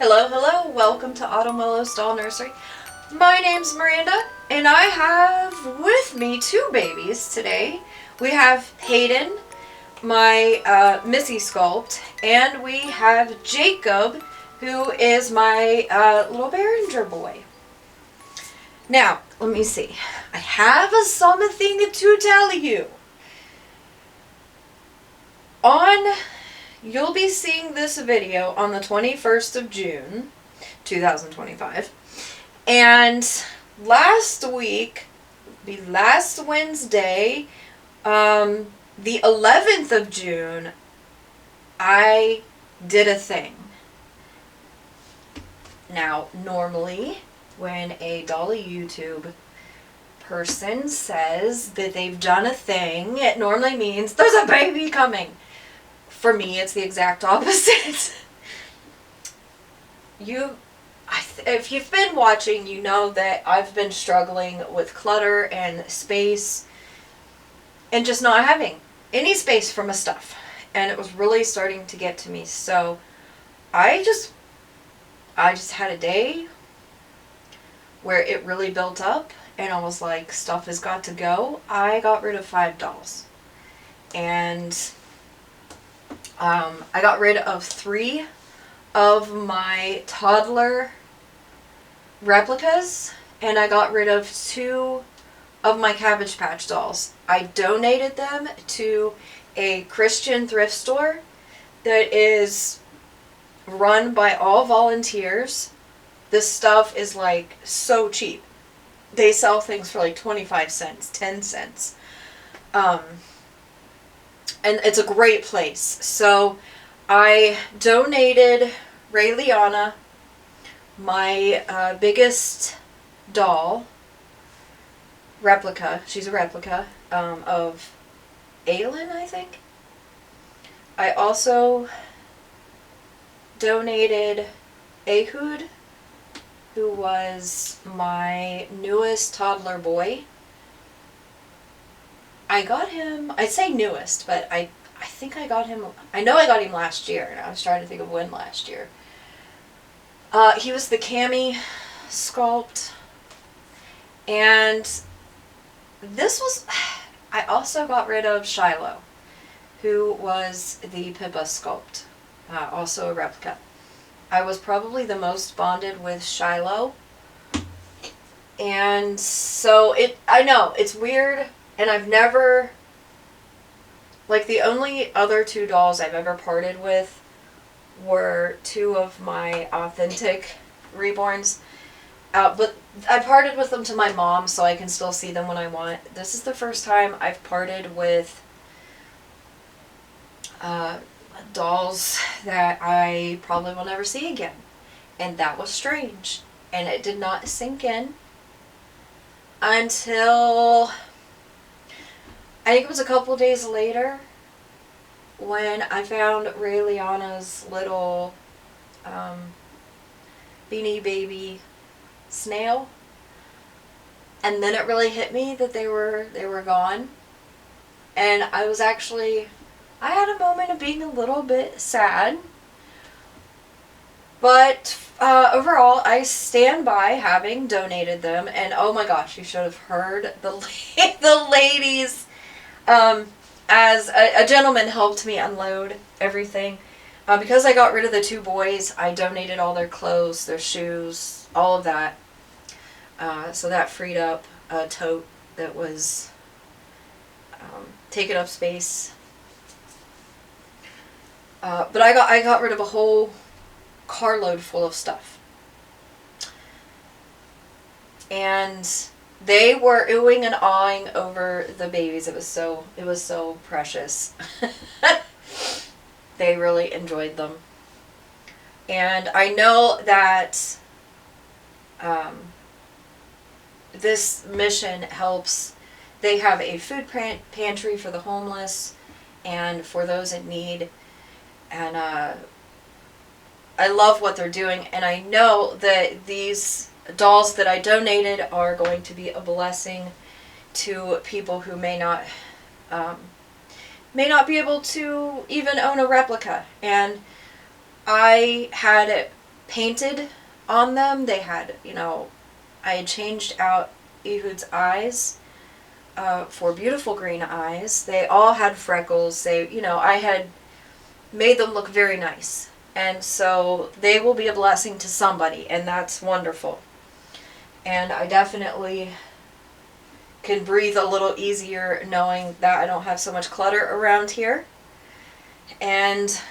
Hello, hello, welcome to Autumn Willow's Doll Nursery. My name's Miranda, and I have with me two babies today. We have Hayden, my Missy sculpt, and we have Jacob, who is my little Behringer boy. Now, let me see. I have something to tell you. You'll be seeing this video on the 21st of June, 2025. And last week, last Wednesday, the 11th of June, I did a thing. Now, normally, when a Dolly YouTube person says that they've done a thing, it normally means there's a baby coming. For me, it's the exact opposite. If you've been watching, you know that I've been struggling with clutter and space and just not having any space for my stuff. And it was really starting to get to me. So I just had a day where it really built up and I was like, stuff has got to go. I got rid of 5 dolls. And I got rid of 3 of my toddler replicas, and I got rid of 2 of my Cabbage Patch dolls. I donated them to a Christian thrift store that is run by all volunteers. This stuff is like so cheap. They sell things for like 25 cents, 10 cents. And it's a great place. So I donated Rayliana, my biggest doll, replica. She's a replica of Aylin, I think. I also donated Ehud, who was my newest toddler boy. I got him, I'd say newest, but I think I got him, I know I got him last year, and I was trying to think of when last year. He was the Cami sculpt, and this was, I also got rid of Shiloh, who was the Pippa sculpt, also a replica. I was probably the most bonded with Shiloh, and so I know, it's weird. And I've never, like the only other 2 dolls I've ever parted with were 2 of my authentic Reborns. But I parted with them to my mom so I can still see them when I want. This is the first time I've parted with dolls that I probably will never see again. And that was strange. And it did not sink in until I think it was a couple days later when I found Rayliana's little Beanie Baby snail, and then it really hit me that they were gone, and I had a moment of being a little bit sad, but overall I stand by having donated them, and oh my gosh, you should have heard the ladies. As a gentleman helped me unload everything. Because I got rid of the 2 boys, I donated all their clothes, their shoes, all of that. So that freed up a tote that was taking up space. But I got rid of a whole carload full of stuff. And they were oohing and awing over the babies. It was so precious. They really enjoyed them. And I know that this mission helps. They have a food pantry for the homeless and for those in need. And I love what they're doing. And I know that these dolls that I donated are going to be a blessing to people who may not be able to even own a replica. And I had painted on them. They had, you know, I had changed out Ehud's eyes for beautiful green eyes. They all had freckles. They, you know, I had made them look very nice. And so they will be a blessing to somebody, and that's wonderful. And I definitely can breathe a little easier knowing that I don't have so much clutter around here. And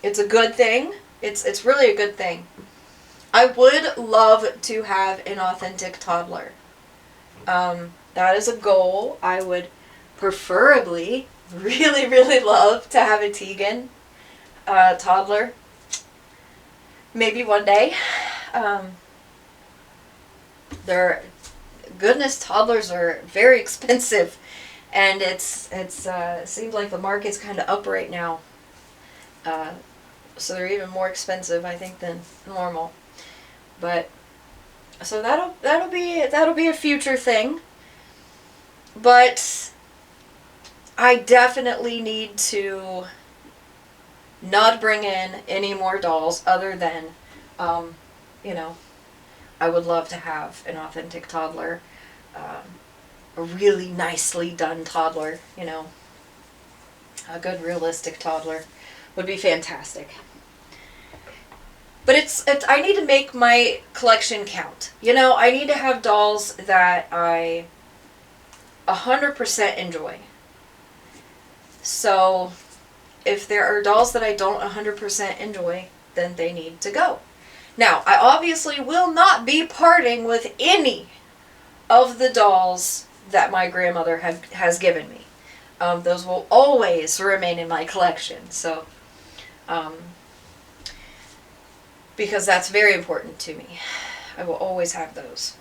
it's a good thing. It's really a good thing. I would love to have an authentic toddler. That is a goal. I would preferably really, really love to have a Tegan toddler. Maybe one day. Toddlers are very expensive, and it seems like the market's kind of up right now. So they're even more expensive, I think, than normal. But so that'll be a future thing. But I definitely need to not bring in any more dolls other than, you know, I would love to have an authentic toddler, a really nicely done toddler, you know, a good realistic toddler would be fantastic. But it's I need to make my collection count. You know, I need to have dolls that I 100% enjoy. So if there are dolls that I don't 100% enjoy, then they need to go. Now, I obviously will not be parting with any of the dolls that my grandmother has given me. Those will always remain in my collection. So, because that's very important to me. I will always have those.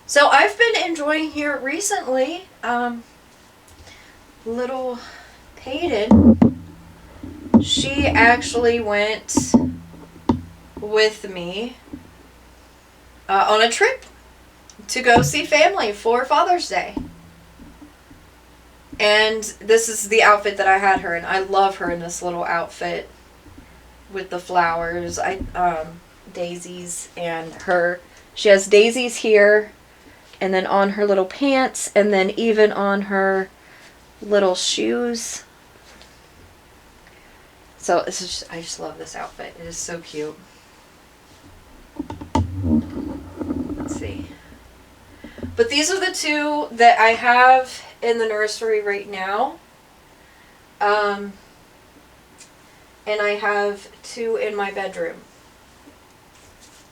So I've been enjoying here recently, little Peyton. She actually went with me on a trip to go see family for Father's Day. And this is the outfit that I had her in. I love her in this little outfit with the flowers, daisies, and her. She has daisies here, and then on her little pants, and then even on her little shoes. So this is I just love this outfit. It is so cute. Let's see. But these are the two that I have in the nursery right now. And I have two in my bedroom.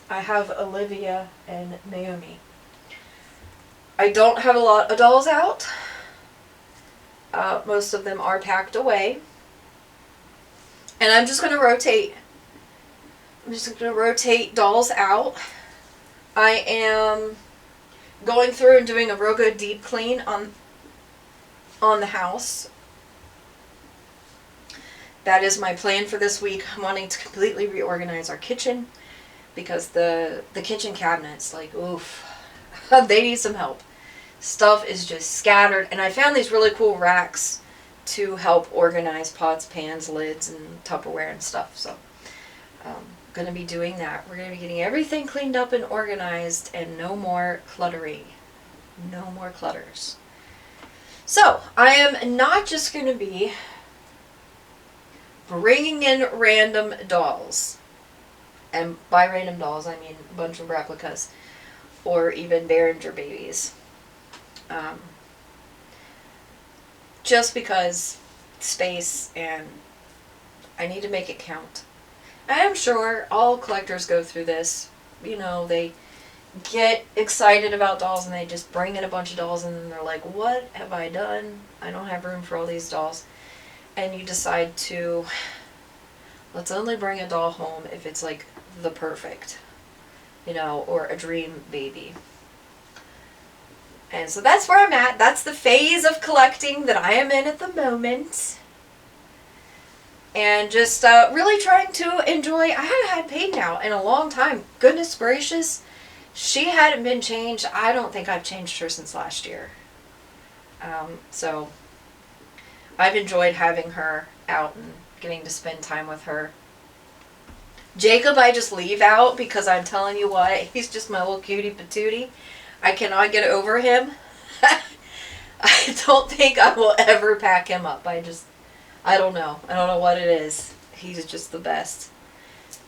I have Olivia and Naomi. I don't have a lot of dolls out. Most of them are packed away. And I'm just going to rotate. I'm just going to rotate dolls out. I am going through and doing a real good deep clean on the house. That is my plan for this week. I'm wanting to completely reorganize our kitchen because the kitchen cabinets, like, oof, they need some help. Stuff is just scattered, and I found these really cool racks to help organize pots, pans, lids, and Tupperware and stuff. So I'm going to be doing that. We're going to be getting everything cleaned up and organized, and no more cluttering. No more clutters. So I am not just going to be bringing in random dolls. And by random dolls, I mean a bunch of replicas or even Behringer babies. Just because space, and I need to make it count. I'm sure all collectors go through this. You know, they get excited about dolls and they just bring in a bunch of dolls and then they're like, what have I done? I don't have room for all these dolls. And you decide to, let's only bring a doll home if it's like the perfect, you know, or a dream baby. And so that's where I'm at. That's the phase of collecting that I am in at the moment. And just really trying to enjoy. I haven't had Peyton out in a long time. Goodness gracious. She hadn't been changed. I don't think I've changed her since last year. So I've enjoyed having her out and getting to spend time with her. Jacob I just leave out because I'm telling you what, he's just my little cutie patootie. I cannot get over him. I don't think I will ever pack him up. I don't know. I don't know what it is. He's just the best.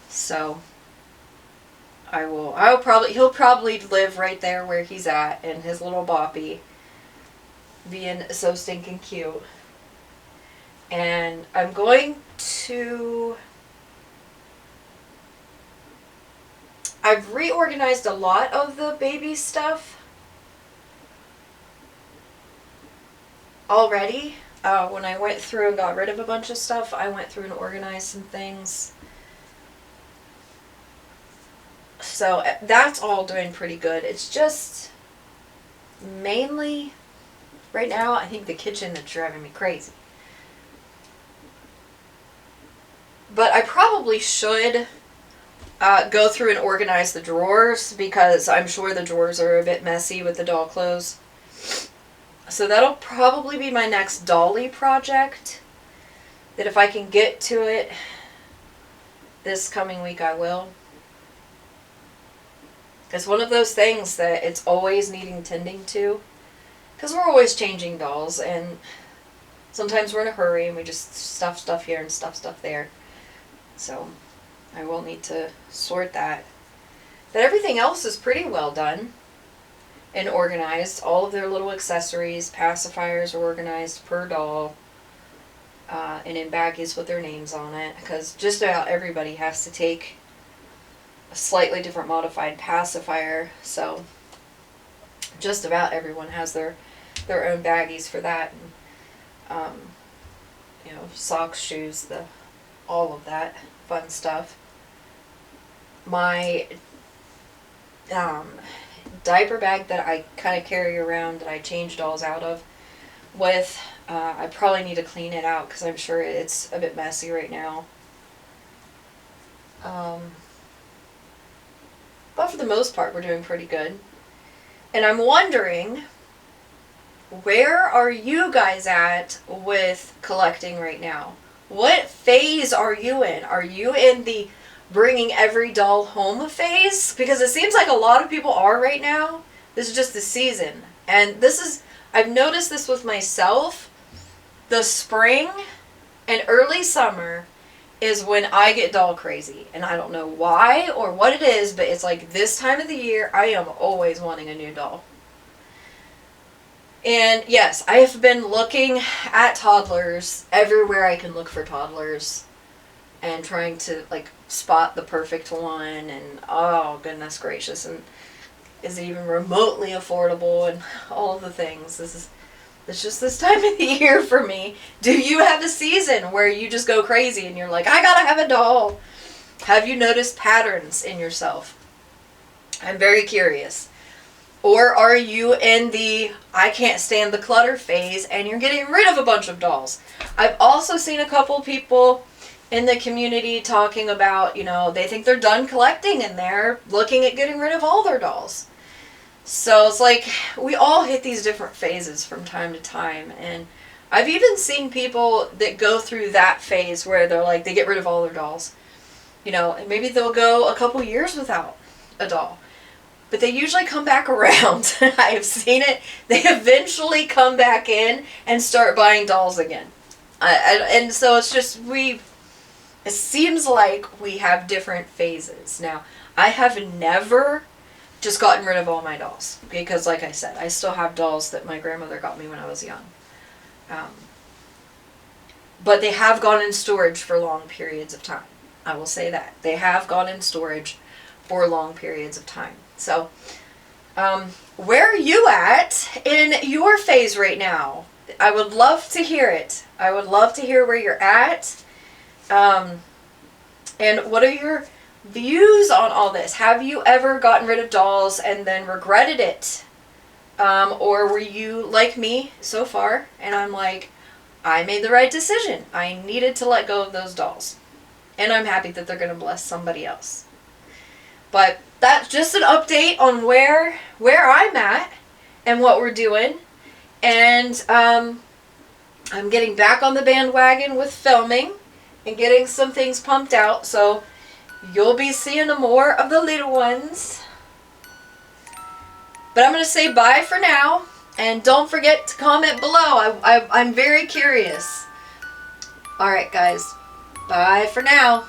So he'll probably live right there where he's at in his little boppy, being so stinking cute. And I'm going to... I've reorganized a lot of the baby stuff already. When I went through and got rid of a bunch of stuff, I went through and organized some things. So that's all doing pretty good. It's just mainly right now, I think the kitchen that's driving me crazy. But I probably should go through and organize the drawers, because I'm sure the drawers are a bit messy with the doll clothes. So that'll probably be my next dolly project. That if I can get to it this coming week, I will. It's one of those things that it's always needing tending to. Because we're always changing dolls, and sometimes we're in a hurry and we just stuff here and stuff there. So I will need to sort that. But everything else is pretty well done and organized. All of their little accessories, pacifiers are organized per doll, and in baggies with their names on it, because just about everybody has to take a slightly different modified pacifier, so just about everyone has their own baggies for that. And, socks, shoes, all of that fun stuff. My diaper bag that I kind of carry around, that I change dolls out of with, I probably need to clean it out because I'm sure it's a bit messy right now. But for the most part, we're doing pretty good. And I'm wondering, where are you guys at with collecting right now? What phase are you in? Are you in the bringing every doll home phase? Because it seems like a lot of people are right now. This is just the season. And I've noticed this with myself. The spring and early summer is when I get doll crazy. And I don't know why or what it is, but it's like this time of the year, I am always wanting a new doll. And yes, I have been looking at toddlers everywhere I can look for toddlers, and trying to spot the perfect one, and oh goodness gracious, and is it even remotely affordable, and all of the things. It's just this time of the year for me. Do you have a season where you just go crazy and you're like, I gotta have a doll? Have you noticed patterns in yourself? I'm very curious. Or are you in the I can't stand the clutter phase and you're getting rid of a bunch of dolls? I've also seen a couple people in the community talking about, they think they're done collecting and they're looking at getting rid of all their dolls. So it's like we all hit these different phases from time to time. And I've even seen people that go through that phase where they're like, they get rid of all their dolls. And maybe they'll go a couple years without a doll. But they usually come back around. I have seen it. They eventually come back in and start buying dolls again. And so it's just, it seems like we have different phases. Now, I have never just gotten rid of all my dolls. Because like I said, I still have dolls that my grandmother got me when I was young. But they have gone in storage for long periods of time. I will say that. They have gone in storage for long periods of time. So, where are you at in your phase right now? I would love to hear it. I would love to hear where you're at. And what are your views on all this? Have you ever gotten rid of dolls and then regretted it? Or were you like me so far? And I'm like, I made the right decision. I needed to let go of those dolls. And I'm happy that they're going to bless somebody else. But that's just an update on where I'm at and what we're doing. And I'm getting back on the bandwagon with filming and getting some things pumped out. So you'll be seeing more of the little ones. But I'm going to say bye for now. And don't forget to comment below. I'm very curious. Alright guys, bye for now.